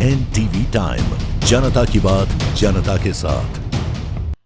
NTV time, जनता की बात जनता के साथ।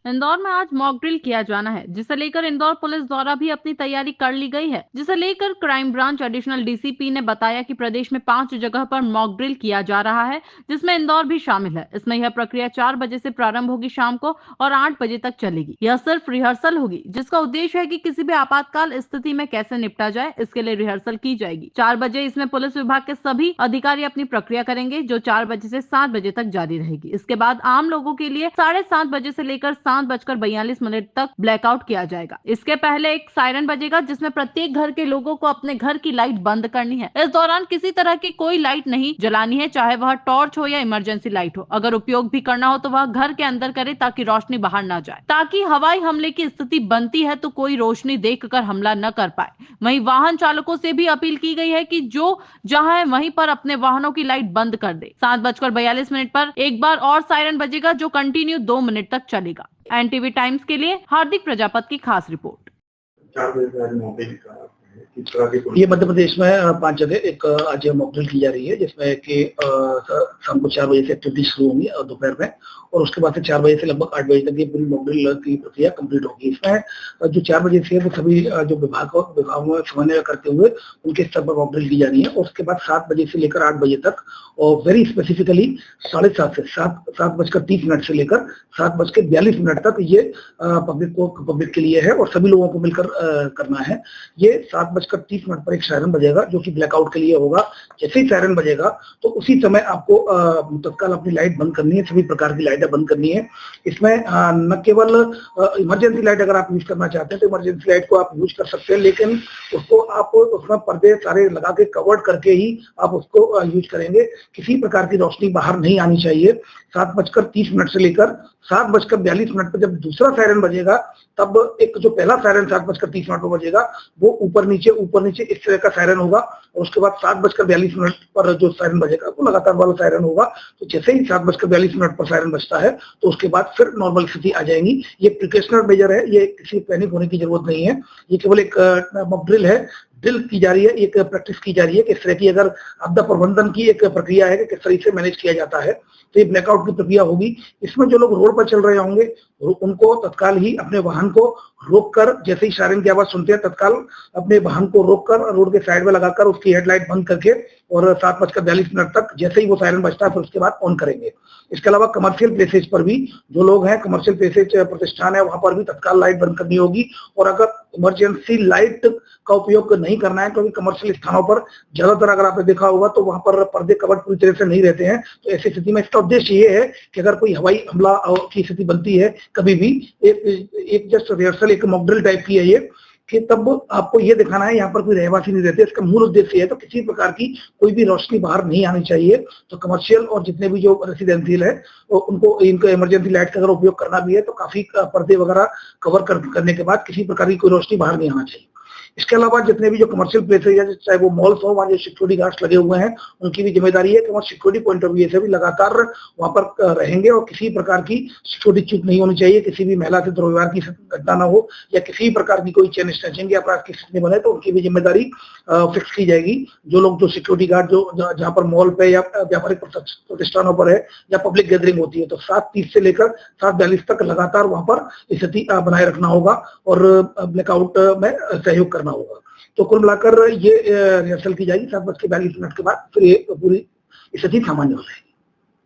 इंदौर में आज मॉक ड्रिल किया जाना है, जिसे लेकर इंदौर पुलिस द्वारा भी अपनी तैयारी कर ली गई है। जिसे लेकर क्राइम ब्रांच एडिशनल डीसीपी ने बताया कि प्रदेश में 5 जगह पर मॉक ड्रिल किया जा रहा है, जिसमें इंदौर भी शामिल है। इसमें यह प्रक्रिया 4 बजे से प्रारंभ होगी शाम को और 8 बजे तक चलेगी। यह सिर्फ रिहर्सल होगी, जिसका उद्देश्य है कि किसी भी आपातकाल स्थिति में कैसे निपटा जाए, इसके लिए रिहर्सल की जाएगी। 4 बजे इसमें पुलिस विभाग के सभी अधिकारी अपनी प्रक्रिया करेंगे, जो 4 बजे से 7 बजे तक जारी रहेगी। इसके बाद आम लोगों के लिए 7:30 बजे से लेकर 7:42 तक ब्लैकआउट किया जाएगा। इसके पहले एक सायरन बजेगा, जिसमें प्रत्येक घर के लोगों को अपने घर की लाइट बंद करनी है। इस दौरान किसी तरह की कोई लाइट नहीं जलानी है, चाहे वह टॉर्च हो या इमरजेंसी लाइट हो। अगर उपयोग भी करना हो तो वह घर के अंदर करे, ताकि रोशनी बाहर ना जाए। ताकि हवाई हमले की स्थिति बनती है तो कोई रोशनी देखकर हमला न कर पाए। वहीं वाहन चालकों से भी अपील की गई है कि जो जहां है वहीं पर अपने वाहनों की लाइट बंद कर दे। 7:42 पर एक बार और सायरन बजेगा, जो कंटिन्यू 2 मिनट तक चलेगा। एनटीवी टाइम्स के लिए हार्दिक प्रजापत की खास रिपोर्ट। ये मध्य प्रदेश में 5 जगह एक आज मॉक ड्रिल की जा रही है, जिसमें कि शाम को 4 बजे से एक्टिविटी शुरू होंगी और दोपहर में, और उसके बाद से 4 बजे से लगभग 8 बजे तक ये पूरी मॉक ड्रिल की प्रक्रिया कंप्लीट होगी। इसमें जो 4 बजे से है वो सभी जो विभागों में समन्वय करते हुए उनके स्तर पर मॉक ड्रिल की जा रही है, और उसके बाद 7 बजे से लेकर 8 बजे तक, और वेरी स्पेसिफिकली 7:30 से 7:30 से लेकर 7:42 तक ये पब्लिक के लिए है और सभी लोगों को मिलकर करना है। ये 7:30 पर एक सायरन बजेगा, जो कि ब्लैकआउट के लिए होगा। जैसे ही सायरन बजेगा तो उसी समय आपको तत्काल अपनी लाइट बंद करनी है, सभी प्रकार की लाइटें बंद करनी है। इसमें न केवल इमरजेंसी लाइट अगर आप यूज करना चाहते हैं तो इमरजेंसी लाइट को आप यूज कर सकते हैं, लेकिन उसको आप उसमें पर्दे सारे लगा के कवर्ड करके ही आप उसको यूज करेंगे। किसी प्रकार की रोशनी बाहर नहीं आनी चाहिए। 7:30 से लेकर 7:42 पर जब दूसरा सायरन बजेगा, तब एक जो पहला सायरन 7:30 पर बजेगा वो ऊपर नीचे इस तरह का सायरन होगा, और उसके बाद 7:42 पर जो सायरन बजेगा वो लगातार वाला सायरन होगा। तो जैसे ही 7:42 पर सायरन बजता है तो उसके बाद फिर नॉर्मल स्थिति आ जाएगी। ये प्रिकॉशनरी मेजर है, ये किसी पैनिक होने की जरूरत नहीं है। ये केवल एक मॉक ड्रिल है, ड्रिल की जा रही है, एक प्रैक्टिस की जा रही है कि इस तरह की अगर आपदा प्रबंधन की एक प्रक्रिया है कि किस तरह से मैनेज किया जाता है। तो ये ब्लैकआउट की प्रक्रिया होगी। इसमें जो लोग रोड पर चल रहे होंगे उनको तत्काल ही अपने वाहन को रोककर, जैसे ही सायरन की आवाज सुनते हैं तत्काल अपने वाहन को रोककर रोड के साइड में लगाकर उसकी हेडलाइट बंद करके, और 7:42 तक जैसे ही वो सायरन बजता है फिर उसके बाद ऑन करेंगे। इसके अलावा कमर्शियल प्लेसेज पर भी जो लोग हैं, कमर्शियल प्लेसेज प्रतिष्ठान है, वहां पर भी तत्काल लाइट बंद करनी होगी। और अगर इमरजेंसी लाइट का उपयोग नहीं करना है, क्योंकि कमर्शियल स्थानों पर ज्यादातर अगर आपने देखा होगा तो वहां पर पर्दे कवर्ड पूरी तरह से नहीं रहते हैं। तो ऐसी स्थिति में इसका उद्देश्य ये है कि अगर कोई हवाई हमला की स्थिति बनती है कभी भी, एक जस्ट रिहर्सल, एक मॉक ड्रिल टाइप की है ये, कि तब आपको ये दिखाना है यहाँ पर कोई रहवासी नहीं रहते। इसका मूल उद्देश्य है तो किसी प्रकार की कोई भी रोशनी बाहर नहीं आनी चाहिए। तो कमर्शियल और जितने भी जो रेसिडेंशियल है उनको इनको इमरजेंसी लाइट का अगर उपयोग करना भी है तो काफी पर्दे वगैरह कवर करने के बाद किसी प्रकार की कोई रोशनी बाहर नहीं आना चाहिए। इसके अलावा जितने भी जो कमर्शियल प्लेसेज है, चाहे वो मॉल्स हो, वहाँ जो सिक्योरिटी गार्ड्स लगे हुए हैं, उनकी भी जिम्मेदारी है कि वहाँ सिक्योरिटी पॉइंट ऑफ व्यू से भी लगातार वहाँ पर रहेंगे और किसी प्रकार की सिक्योरिटी चूक नहीं होनी चाहिए। किसी भी महिला से दुर्व्यवहार की घटना ना हो या किसी प्रकार की कोई चेन स्नैचिंग या अपराध की स्थिति बने तो उनकी भी जिम्मेदारी फिक्स की जाएगी। जो लोग, जो सिक्योरिटी गार्ड जो जहाँ पर मॉल पे या व्यापारिक प्रतिष्ठानों पर है या पब्लिक गैदरिंग होती है, तो 7:30 से लेकर 7:42 तक लगातार वहाँ पर स्थिति बनाए रखना होगा और ब्लैकआउट में सहयोग करना होगा। तो कुल मिलाकर ये रिहर्सल की जाएगी। 7:42 के बाद फिर ये पूरी स्थिति सामान्य हो जाएगी।